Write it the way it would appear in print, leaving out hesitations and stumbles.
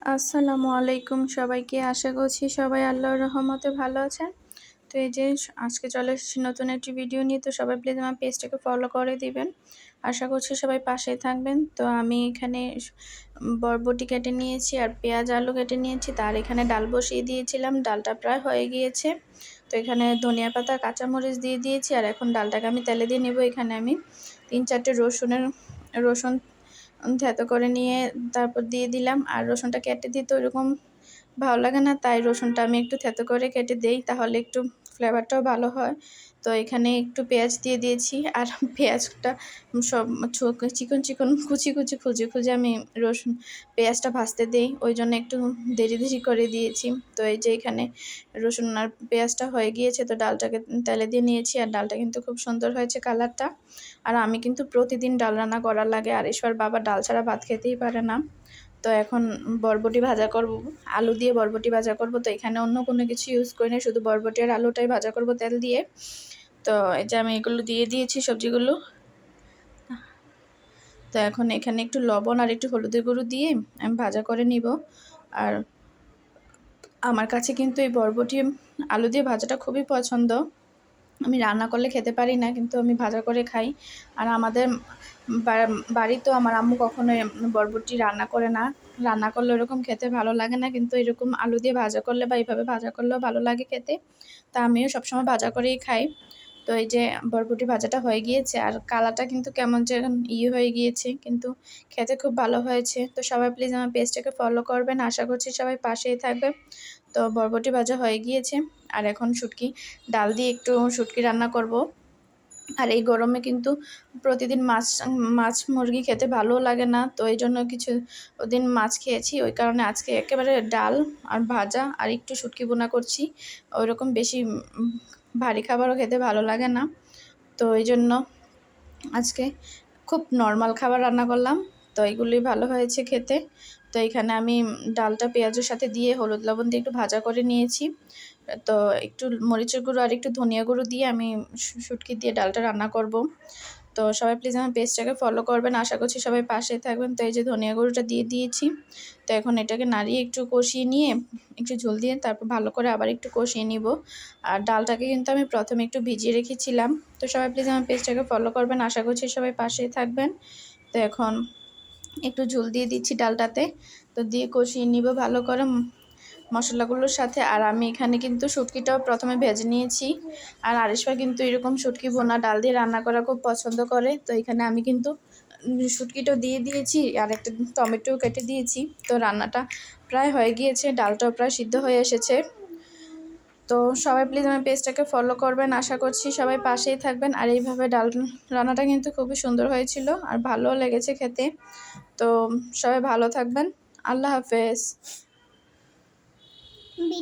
আসসালামু আলাইকুম সবাইকে। আশা করছি সবাই আল্লাহর রহমতে ভালো আছেন। তো এই যে আজকে চলে এসেছি নতুন একটি ভিডিও নিয়ে। তো সবাই প্লিজ আমার পেজটাকে ফলো করে দিবেন। আশা করছি সবাই পাশেই থাকবেন। তো আমি এখানে বরবটি কেটে নিয়েছি আর পেঁয়াজ আলু কেটে নিয়েছি। তার এখানে ডাল বসিয়ে দিয়েছিলাম, ডালটা প্রায় হয়ে গিয়েছে। তো এখানে ধনিয়া পাতা কাঁচামরিচ দিয়ে দিয়েছি আর এখন ডালটাকে আমি তেলে দিয়ে নেব। এখানে আমি 3-4টে রসুন থেতো করে নিয়ে তারপর দিয়ে দিলাম। আর রসুনটা কেটে দিতে ওইরকম ভালো লাগে না, তাই রসুনটা আমি একটু থেতো করে কেটে দেই, তাহলে একটু ফ্লেভারটাও ভালো হয়। তো এখানে একটু পেঁয়াজ দিয়ে দিয়েছি আর পেঁয়াজটা সব চিকন চিকন কুচি কুচি খুঁজে আমি পেঁয়াজটা ভাজতে দেই, ওই জন্য একটু দেরি করে দিয়েছি। তো এই যে এখানে রসুন আর পেঁয়াজটা হয়ে গিয়েছে, তো ডালটাকে তেলে দিয়ে নিয়েছি আর ডালটা কিন্তু খুব সুন্দর হয়েছে কালারটা। আর আমি কিন্তু প্রতিদিন ডাল রান্না করার লাগে, আর ঈশ্বর বাবা ডাল ছাড়া ভাত খেতেই পারে না। তো এখন বরবটি ভাজা করব, আলু দিয়ে বরবটি ভাজা করব। তো এখানে অন্য কোনো কিছু ইউজ করি না, শুধু বরবটি আর আলুটাই ভাজা করব তেল দিয়ে। তো এই যে আমি এগুলো দিয়ে দিয়েছি সবজিগুলো। তো এখন এখানে একটু লবণ আর একটু হলুদের গুঁড়ো দিয়ে আমি ভাজা করে নিব। আর আমার কাছে কিন্তু এই বরবটি আলু দিয়ে ভাজাটা খুবই পছন্দ। আমি রান্না করলে খেতে পারি না, কিন্তু আমি ভাজা করে খাই। আর আমাদের বাড়িতেও আমার আম্মু কখনোই বরবটি রান্না করে না, রান্না করলে ওরকম খেতে ভালো লাগে না, কিন্তু এরকম আলু দিয়ে ভাজা করলে বা এইভাবে ভাজা করলেও ভালো লাগে খেতে। তা আমিও সবসময় ভাজা করেই খাই। তো এই যে বরবটি ভাজাটা হয়ে গিয়েছে আর কালারটা কিন্তু কেমন যে হয়ে গিয়েছে, কিন্তু খেতে খুব ভালো হয়েছে। তো সবাই প্লিজ আমার পেজটাকে ফলো করবেন, আশা করছি সবাই পাশেই থাকবে। তো বরবটি ভাজা হয়ে গিয়েছে আর এখন ডাল দিয়ে একটু শুটকি রান্না করব। আর এই গরমে কিন্তু প্রতিদিন মাছ মুরগি খেতে ভালো লাগে না, তো এই জন্য কিছু দিন মাছ খেয়েছি, ওই কারণে আজকে একেবারে ডাল আর ভাজা আর একটু শুটকি বোনা করছি। ওইরকম বেশি ভারী খাবারও খেতে ভালো লাগে না, তো এই জন্য আজকে খুব নর্মাল খাবার রান্না করলাম। তো এগুলি ভালো হয়েছে খেতে। তো এখানে আমি ডালটা পেঁয়াজের সাথে দিয়ে হলুদ লবণ দিয়ে একটু ভাজা করে নিয়েছি। তো একটু মরিচের গুঁড়ো আর একটু ধনিয়া গুঁড়ো দিয়ে আমি শুটকি দিয়ে ডালটা রান্না করব। তো সবাই প্লিজ আমার পেজটাকে ফলো করবেন, আশা করছি সবাই পাশে থাকবেন। তো এই যে ধনিয়া গুঁড়োটা দিয়ে দিয়েছি। তো এখন এটাকে নাড়িয়ে একটু কষিয়ে নিয়ে একটু ঝোল দিয়ে তারপর ভালো করে আবার একটু কষিয়ে নিব। আর ডালটাকে কিন্তু আমি প্রথমে একটু ভিজিয়ে রেখেছিলাম। তো সবাই প্লিজ আমার পেজটাকে ফলো করবেন, আশা করছি সবাই পাশে থাকবেন। তো এখন একটু ঝোল দিয়ে দিচ্ছি ডালটাতে, তো দিয়ে কষিয়ে নিব ভালো করে মশলাগুলোর সাথে। আর আমি এখানে কিন্তু শুটকিটাও প্রথমে ভেজে নিয়েছি। আর আরিশা কিন্তু এরকম শুটকি বোনা ডাল দিয়ে রান্না করা খুব পছন্দ করে। তো এখানে আমি কিন্তু শুটকিটাও দিয়ে দিয়েছি আর একটা টমেটো কেটে দিয়েছি। তো রান্নাটা প্রায় হয়ে গিয়েছে, ডালটাও প্রায় সিদ্ধ হয়ে এসেছে। তো সবাই প্লিজ আমার পেজটাকে ফলো করবেন, আশা করছি সবাই পাশেই থাকবেন। আর এইভাবে ডাল রান্নাটা কিন্তু খুবই সুন্দর হয়েছিল আর ভালোও লেগেছে খেতে। তো সবাই ভালো থাকবেন। আল্লাহ হাফেজ।